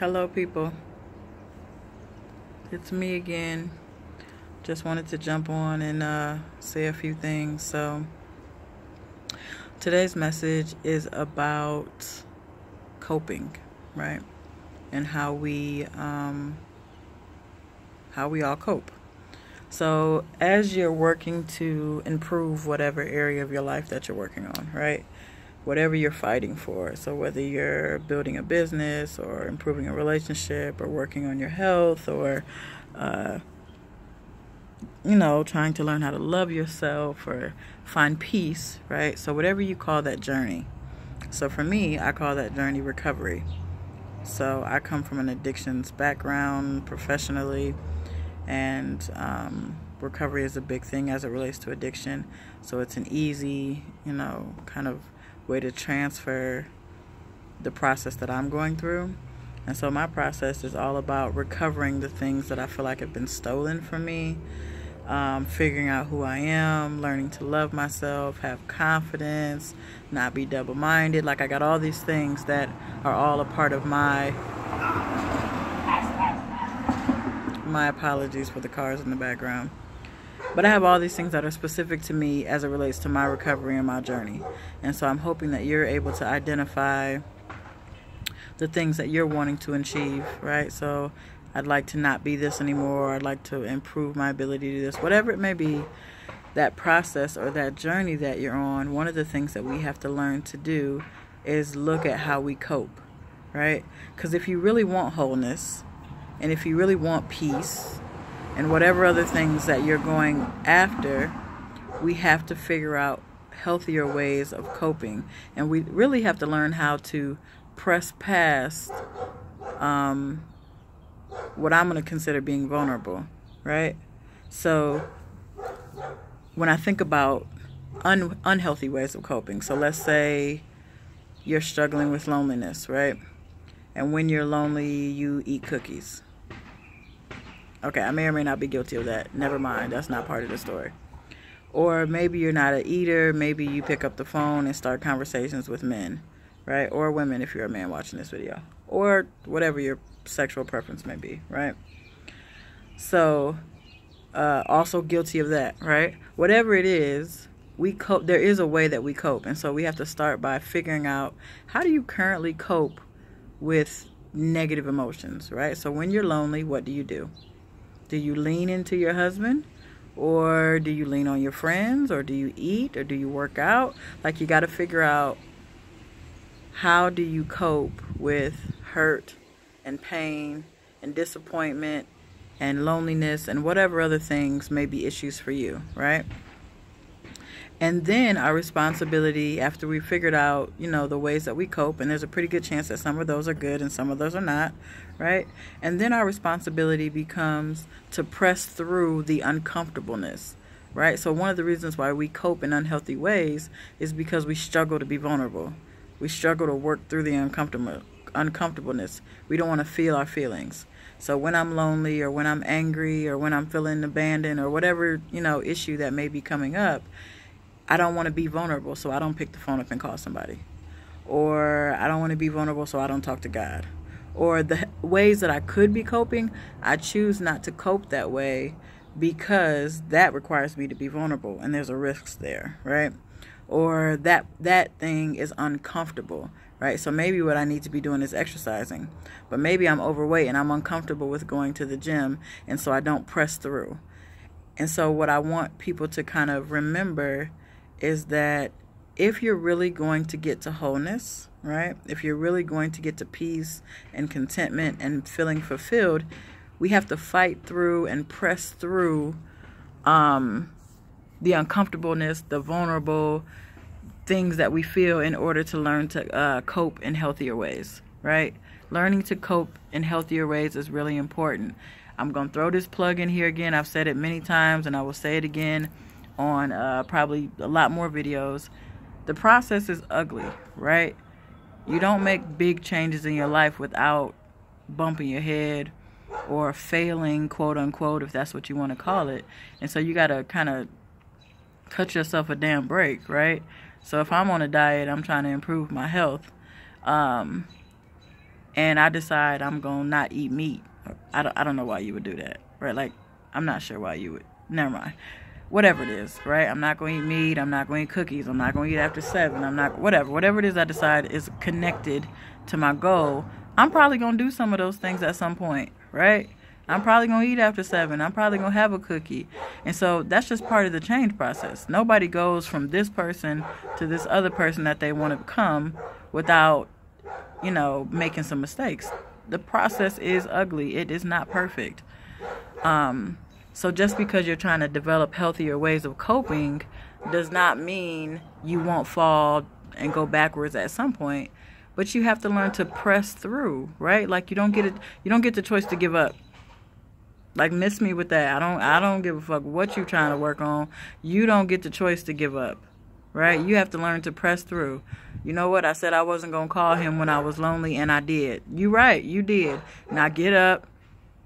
Hello, people. It's me again. Just wanted to jump on and say a few things. So, today's message is about coping, right? And how we all cope. So, as you're working to improve whatever area of your life that you're working on, right? Whatever you're fighting for. So whether you're building a business or improving a relationship or working on your health or, trying to learn how to love yourself or find peace, right? So whatever you call that journey. So for me, I call that journey recovery. So I come from an addictions background professionally, and recovery is a big thing as it relates to addiction. So it's an easy, kind of way to transfer the process that I'm going through. And so my process is all about recovering the things that I feel like have been stolen from me, figuring out who I am, learning to love myself, have confidence, not be double-minded. Like, I got all these things that are all a part of my apologies for the cars in the background. But I have all these things that are specific to me as it relates to my recovery and my journey. And so I'm hoping that you're able to identify the things that you're wanting to achieve, right? So I'd like to not be this anymore. I'd like to improve my ability to do this. Whatever it may be, that process or that journey that you're on, one of the things that we have to learn to do is look at how we cope, right? Because if you really want wholeness and if you really want peace, and whatever other things that you're going after, we have to figure out healthier ways of coping. And we really have to learn how to press past what I'm going to consider being vulnerable, right? So when I think about unhealthy ways of coping, so let's say you're struggling with loneliness, right? And when you're lonely, you eat cookies. Okay, I may or may not be guilty of that. Never mind. That's not part of the story. Or maybe you're not an eater. Maybe you pick up the phone and start conversations with men, right? Or women if you're a man watching this video. Or whatever your sexual preference may be, right? So, also guilty of that, right? Whatever it is, we cope. There is a way that we cope. And so we have to start by figuring out, how do you currently cope with negative emotions, right? So when you're lonely, what do you do? Do you lean into your husband, or do you lean on your friends, or do you eat, or do you work out? Like, you got to figure out, how do you cope with hurt and pain and disappointment and loneliness and whatever other things may be issues for you, right? And then our responsibility, after we figured out, the ways that we cope, and there's a pretty good chance that some of those are good and some of those are not, right? And then our responsibility becomes to press through the uncomfortableness, right? So one of the reasons why we cope in unhealthy ways is because we struggle to be vulnerable. We struggle to work through the uncomfortableness. We don't want to feel our feelings. So when I'm lonely, or when I'm angry, or when I'm feeling abandoned, or whatever, issue that may be coming up, I don't want to be vulnerable, so I don't pick the phone up and call somebody. Or I don't want to be vulnerable, so I don't talk to God. Or the ways that I could be coping, I choose not to cope that way because that requires me to be vulnerable, and there's a risk there, right? Or that thing is uncomfortable, right? So maybe what I need to be doing is exercising, but maybe I'm overweight and I'm uncomfortable with going to the gym, and so I don't press through. And so what I want people to kind of remember is that if you're really going to get to wholeness, right? If you're really going to get to peace and contentment and feeling fulfilled, we have to fight through and press through the uncomfortableness, the vulnerable things that we feel, in order to learn to cope in healthier ways, right? Learning to cope in healthier ways is really important. I'm going to throw this plug in here again. I've said it many times, and I will say it again on probably a lot more videos. The process is ugly, right? You don't make big changes in your life without bumping your head or failing, quote unquote, if that's what you want to call it. And so you got to kind of cut yourself a damn break, right? So if I'm on a diet, I'm trying to improve my health. and I decide I'm going to not eat meat. I don't know why you would do that, right? Like, I'm not sure why you would. Never mind. Whatever it is, right? I'm not going to eat meat. I'm not going to eat cookies. I'm not going to eat after 7. I'm not, whatever it is I decide is connected to my goal, I'm probably going to do some of those things at some point, right? I'm probably going to eat after 7. I'm probably going to have a cookie. And so that's just part of the change process. Nobody goes from this person to this other person that they want to become without, making some mistakes. The process is ugly. It is not perfect. So just because you're trying to develop healthier ways of coping does not mean you won't fall and go backwards at some point. But you have to learn to press through, right? Like you don't get the choice to give up. Like, miss me with that. I don't give a fuck what you're trying to work on. You don't get the choice to give up, right? You have to learn to press through. You know what? I said I wasn't going to call him when I was lonely, and I did. You right. You did. Now get up.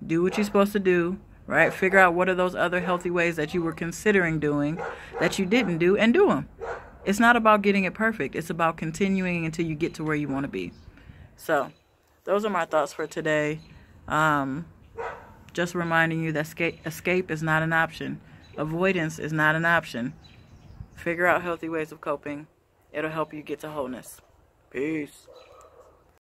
Do what you're supposed to do, right? Figure out what are those other healthy ways that you were considering doing that you didn't do, and do them. It's not about getting it perfect. It's about continuing until you get to where you want to be. So, those are my thoughts for today. Just reminding you that escape is not an option. Avoidance is not an option. Figure out healthy ways of coping. It'll help you get to wholeness. Peace.